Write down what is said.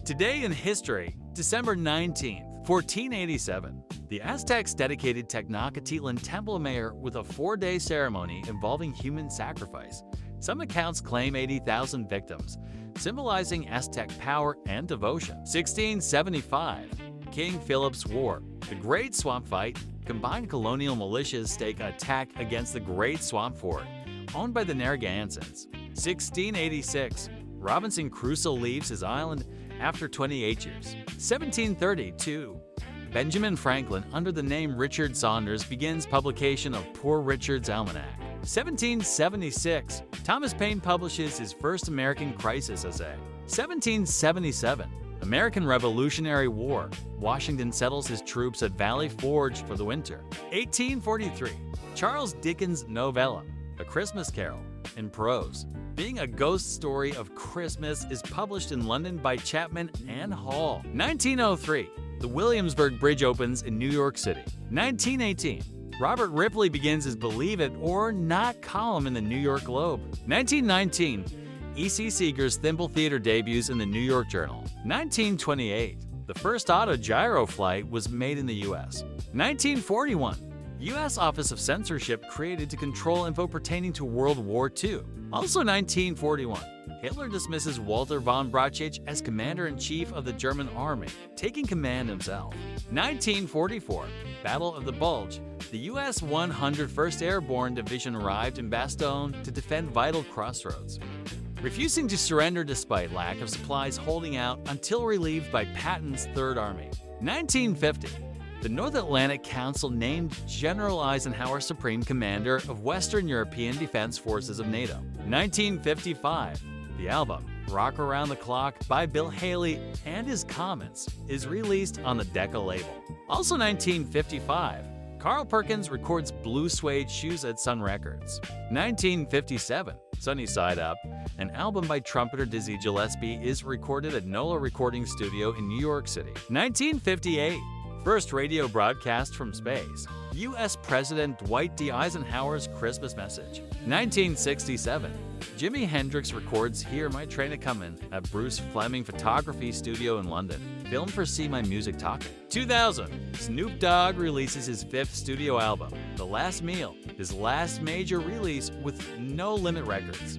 Today in history, December 19th, 1487. The Aztecs dedicated Tenochtitlan Temple Mayor with a 4-day ceremony involving human sacrifice. Some accounts claim 80,000 victims, symbolizing Aztec power and devotion. 1675. King Philip's War. The Great Swamp Fight. Combined colonial militias stake an attack against the Great Swamp Fort, owned by the Narragansetts. 1686. Robinson Crusoe leaves his island after 28 years. 1732. Benjamin Franklin, under the name Richard Saunders, begins publication of Poor Richard's Almanac. 1776. Thomas Paine publishes his first American crisis essay. 1777. American Revolutionary War. Washington settles his troops at Valley Forge for the winter. 1843. Charles Dickens' novella, A Christmas Carol, in prose. Being a ghost story of Christmas is published in London by Chapman and Hall. 1903. The Williamsburg Bridge opens in New York City. 1918. Robert Ripley begins his Believe It or Not column in the New York Globe. 1919. E.C. Seeger's Thimble Theater debuts in the New York Journal. 1928. The first auto-gyro flight was made in the U.S. 1941. U.S. Office of Censorship created to control info pertaining to World War II. Also 1941. Hitler dismisses Walter von Brauchitsch as Commander-in-Chief of the German Army, taking command himself. 1944. Battle of the Bulge. The U.S. 101st Airborne Division arrived in Bastogne to defend vital crossroads, refusing to surrender despite lack of supplies, holding out until relieved by Patton's Third Army. 1950. The North Atlantic Council named General Eisenhower Supreme Commander of Western European Defense Forces of NATO. 1955. The album Rock Around the Clock by Bill Haley and His Comets is released on the Decca label. Also 1955. Carl Perkins records Blue Suede Shoes at Sun Records. 1957. Sunny Side Up, an album by trumpeter Dizzy Gillespie, is recorded at NOLA Recording Studio in New York City. 1958. First radio broadcast from space. U.S. President Dwight D. Eisenhower's Christmas message. 1967. Jimi Hendrix records Hear My Train A-Comin' at Bruce Fleming Photography Studio in London. Film for See My Music Talking. 2000. Snoop Dogg releases his 5th studio album, The Last Meal, his last major release with No Limit Records.